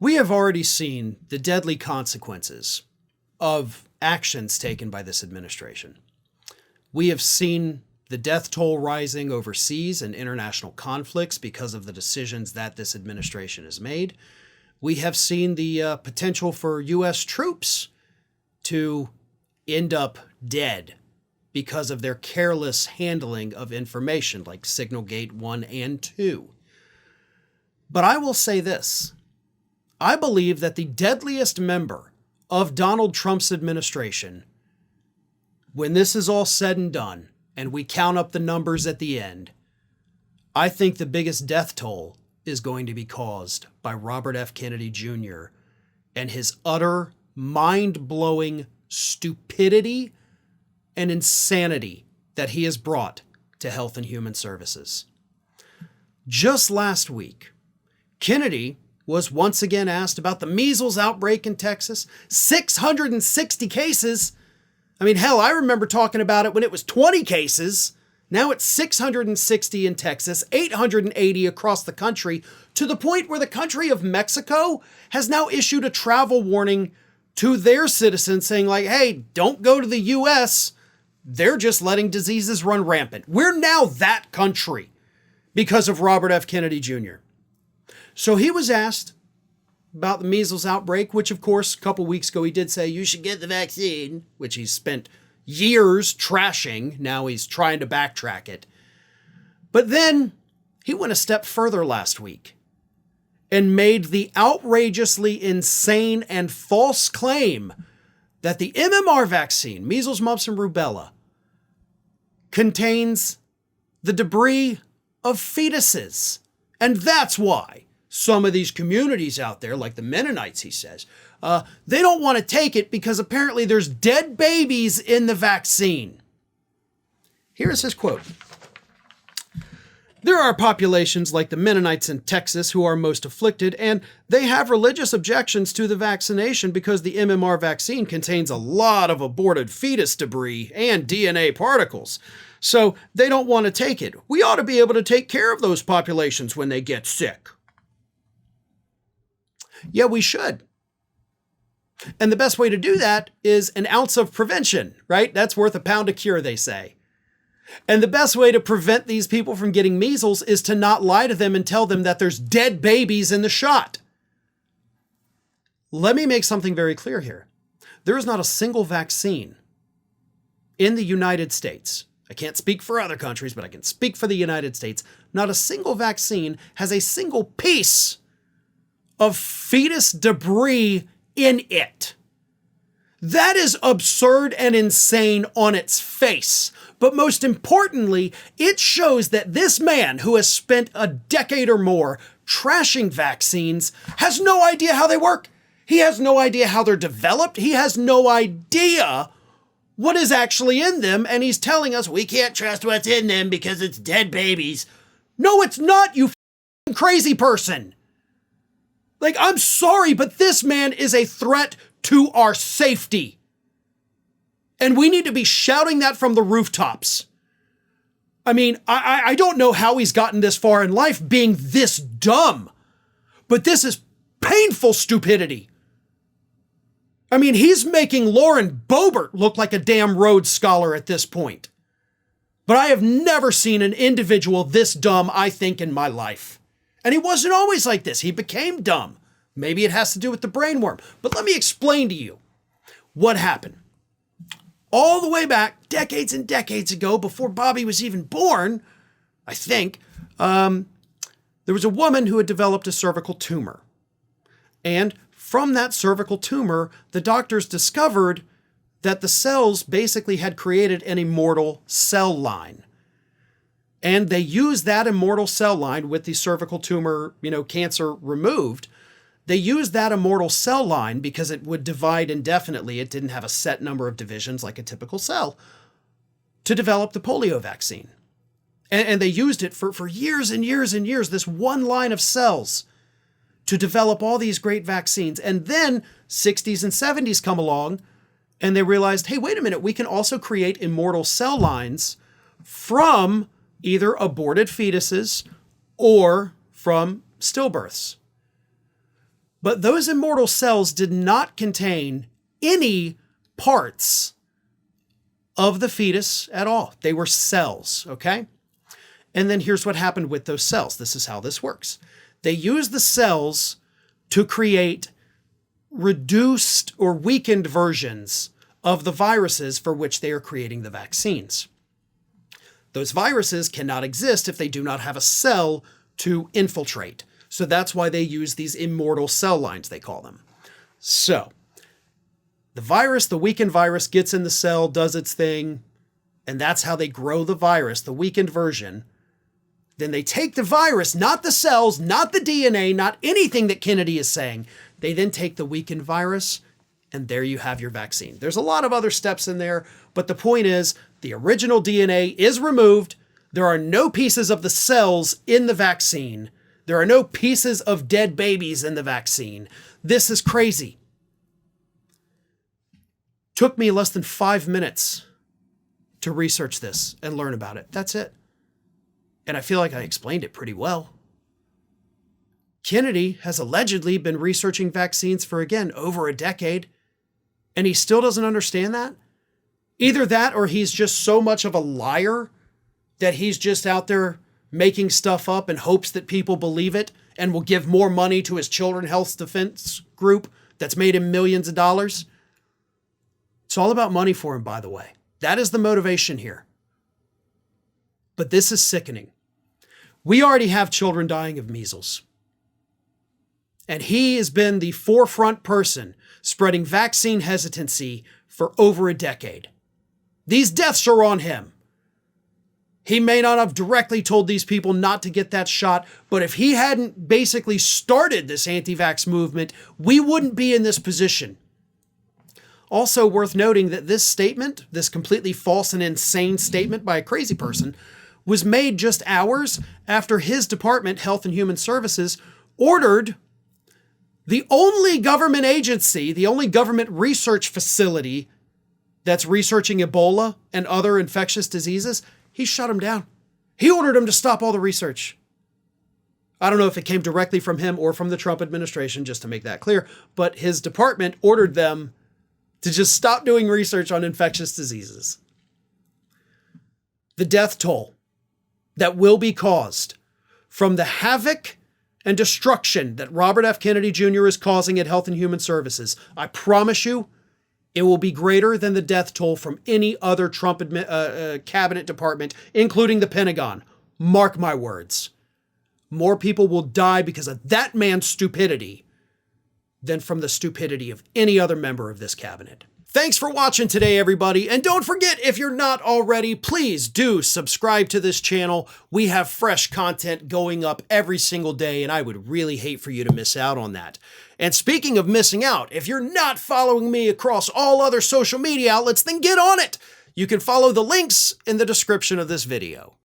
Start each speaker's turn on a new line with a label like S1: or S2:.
S1: We have already seen the deadly consequences of actions taken by this administration. We have seen the death toll rising overseas and international conflicts because of the decisions that this administration has made. We have seen the potential for U.S. troops to end up dead because of their careless handling of information like Signalgate 1 and 2. But I will say this. I believe that the deadliest member of Donald Trump's administration, when this is all said and done, and we count up the numbers at the end, I think the biggest death toll is going to be caused by Robert F. Kennedy Jr. and his utter, mind-blowing stupidity and insanity that he has brought to Health and Human Services. Just last week, Kennedy was once again asked about the measles outbreak in Texas. 660 cases. I mean, hell, I remember talking about it when it was 20 cases. Now it's 660 in Texas, 880 across the country, to the point where the country of Mexico has now issued a travel warning to their citizens saying like, hey, don't go to the US. They're just letting diseases run rampant. We're now that country because of Robert F. Kennedy Jr. So he was asked about the measles outbreak, which of course, a couple weeks ago, he did say, you should get the vaccine, which he's spent years trashing. Now he's trying to backtrack it. But then he went a step further last week and made the outrageously insane and false claim that the MMR vaccine, measles, mumps, and rubella, contains the debris of fetuses. And that's why some of these communities out there, like the Mennonites, he says, they don't want to take it because apparently there's dead babies in the vaccine. Here's his quote. There are populations like the Mennonites in Texas who are most afflicted, and they have religious objections to the vaccination because the MMR vaccine contains a lot of aborted fetus debris and DNA particles. So they don't want to take it. We ought to be able to take care of those populations when they get sick. Yeah, we should. And the best way to do that is an ounce of prevention, right? That's worth a pound of cure, they say. And the best way to prevent these people from getting measles is to not lie to them and tell them that there's dead babies in the shot. Let me make something very clear here. There is not a single vaccine in the United States. I can't speak for other countries, but I can speak for the United States. Not a single vaccine has a single piece of fetus debris in it. That is absurd and insane on its face. But most importantly, it shows that this man who has spent a decade or more trashing vaccines has no idea how they work. He has no idea how they're developed. He has no idea what is actually in them. And he's telling us we can't trust what's in them because it's dead babies. No, it's not, you crazy person. Like, I'm sorry, but this man is a threat to our safety. And we need to be shouting that from the rooftops. I mean, I don't know how he's gotten this far in life being this dumb, but this is painful stupidity. I mean, he's making Lauren Boebert look like a damn Rhodes Scholar at this point. But I have never seen an individual this dumb, I think, in my life. And he wasn't always like this. He became dumb. Maybe it has to do with the brainworm. But let me explain to you what happened. All the way back, decades and decades ago, before Bobby was even born, I think, there was a woman who had developed a cervical tumor. And from that cervical tumor, the doctors discovered that the cells basically had created an immortal cell line. And they used that immortal cell line with the cervical tumor, cancer removed. They used that immortal cell line because it would divide indefinitely. It didn't have a set number of divisions like a typical cell to develop the polio vaccine. And they used it for years and years and years, this one line of cells to develop all these great vaccines. And then 60s and 70s come along and they realized, hey, wait a minute, we can also create immortal cell lines from either aborted fetuses or from stillbirths. But those immortal cells did not contain any parts of the fetus at all. They were cells, okay? And then here's what happened with those cells. This is how this works. They use the cells to create reduced or weakened versions of the viruses for which they are creating the vaccines. Those viruses cannot exist if they do not have a cell to infiltrate. So that's why they use these immortal cell lines, they call them. So the virus, the weakened virus, gets in the cell, does its thing, and that's how they grow the virus, the weakened version. Then they take the virus, not the cells, not the DNA, not anything that Kennedy is saying. They then take the weakened virus, and there you have your vaccine. There's a lot of other steps in there, but the point is the original DNA is removed. There are no pieces of the cells in the vaccine. There are no pieces of dead babies in the vaccine. This is crazy. Took me less than 5 minutes to research this and learn about it. That's it. And I feel like I explained it pretty well. Kennedy has allegedly been researching vaccines for, again, over a decade, and he still doesn't understand that. Either that or he's just so much of a liar that he's just out there making stuff up in hopes that people believe it and will give more money to his children's health defense group that's made him millions of dollars. It's all about money for him, by the way. That is the motivation here. But this is sickening. We already have children dying of measles. And he has been the forefront person spreading vaccine hesitancy for over a decade. These deaths are on him. He may not have directly told these people not to get that shot, but if he hadn't basically started this anti-vax movement, we wouldn't be in this position. Also worth noting that this statement, this completely false and insane statement by a crazy person, was made just hours after his department, Health and Human Services, ordered the only government agency, the only government research facility that's researching Ebola and other infectious diseases. He shut them down. He ordered them to stop all the research. I don't know if it came directly from him or from the Trump administration, just to make that clear, but his department ordered them to just stop doing research on infectious diseases. The death toll that will be caused from the havoc and destruction that Robert F. Kennedy Jr. is causing at Health and Human Services, I promise you, it will be greater than the death toll from any other Trump cabinet department, including the Pentagon. Mark my words. More people will die because of that man's stupidity than from the stupidity of any other member of this cabinet. Thanks for watching today, everybody. And don't forget, if you're not already, please do subscribe to this channel. We have fresh content going up every single day, and I would really hate for you to miss out on that. And speaking of missing out, if you're not following me across all other social media outlets, then get on it. You can follow the links in the description of this video.